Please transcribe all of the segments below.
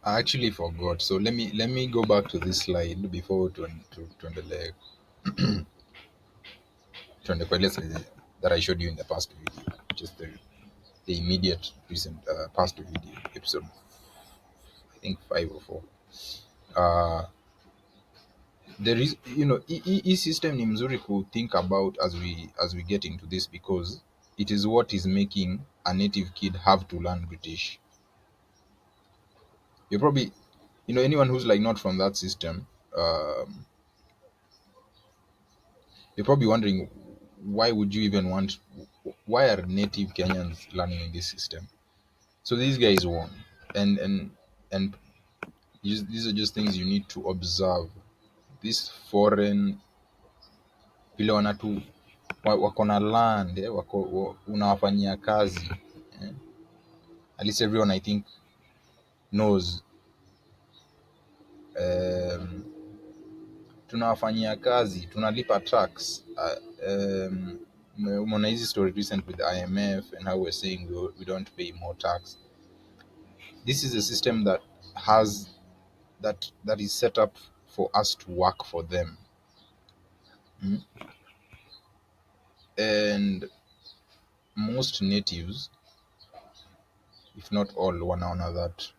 I actually forgot. So let me go back to this slide before tuendelee kwa ile slide that I showed you in the past video, which is the immediate recent past video episode, I think 5 or 4. There is, system ni mzuri ku think about as we get into this, because it is what is making a native kid have to learn British. You're probably, anyone who's like not from that system, you're probably wondering, why would you even want, why are native Kenyans learning in this system? So these guys won, and these are just things you need to observe. This foreign, vile wanatu wako na land, unawafanyia kazi, eh? At least everyone I think knows, tunawafanyia kazi, tunalipa tax. Umeona hizi story recent with the IMF and how we're saying we don't pay more tax. This is a system that has that is set up for us to work for them. And most natives, if not all, wanaona that.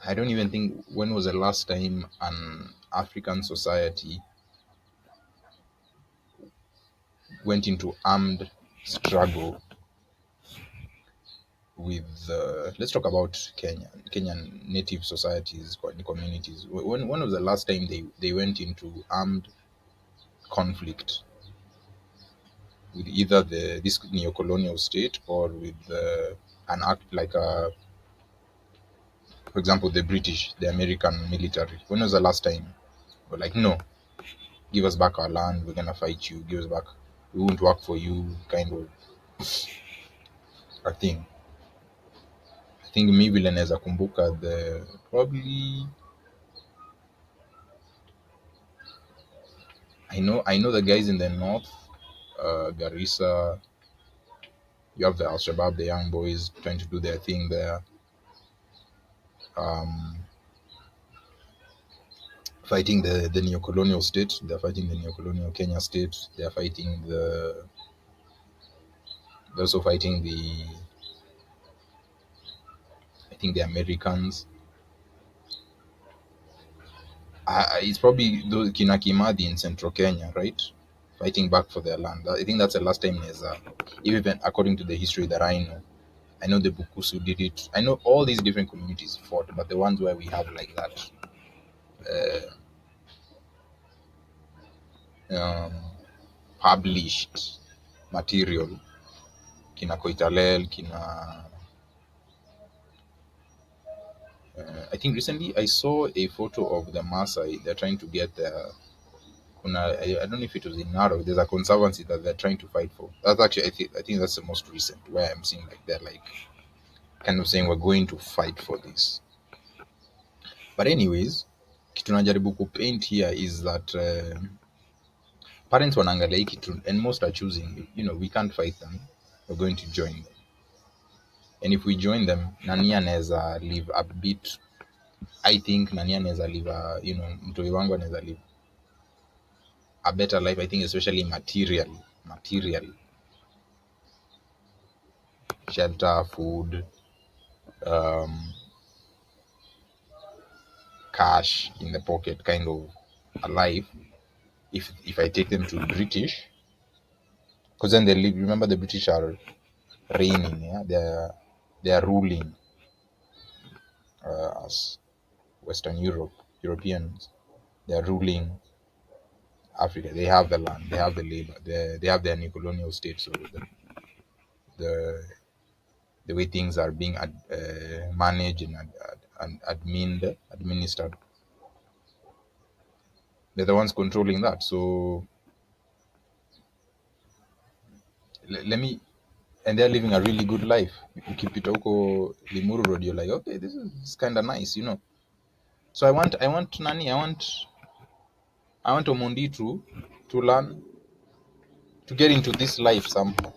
I don't even think, when was the last time an African society went into armed struggle with, let's talk about Kenyan native societies, communities. When was the last time they went into armed conflict with either this neo-colonial state, or with an act like for example, the British, the American military? When was the last time we're like, no, give us back our land, we're gonna fight you, give us back, we won't work for you, kind of a thing? I think mi vile naweza kumbuka, the probably, I know the guys in the north, Garissa. You have the Al Shabaab, the young boys trying to do their thing there, fighting the neo-colonial state. They're fighting the neo-colonial Kenya state. They're fighting they're also fighting I think the Americans. It's probably those Kina Kimathi in central Kenya, right? Fighting back for their land. I think that's the last time even according to the history that I know. I know the Bukusu did it. I know all these different communities fought, but the ones where we have like that published material, Kina Koitalel, Kina. I think recently I saw a photo of the Maasai. They're trying to get their. I don't know if it was in Narok. There's a conservancy that they're trying to fight for. That's actually, I think that's the most recent, where I'm seeing like they're like kind of saying we're going to fight for this. But anyways, kitu najaribu kupaint here is that parents wanaangalia hii kitu, and most are choosing, we can't fight them, we're going to join them. And if we join them, nani anaweza live a bit, I think nani anaweza live mtoi wangu anaweza live a better life, I think, especially material, shelter, food, cash in the pocket, kind of a life. If I take them to British, because then they live. Remember, the British are reigning, yeah, they are ruling as Western Europeans. They are ruling Africa. They have the land, they have the labor, they have their neo-colonial state. So the the way things are being managed and administered, they're the ones controlling that. So let me, and they're living a really good life. Ukipita huko Limuru Road, you're like, okay, this is kind of nice. So I want Omondi to learn, to get into this life somehow.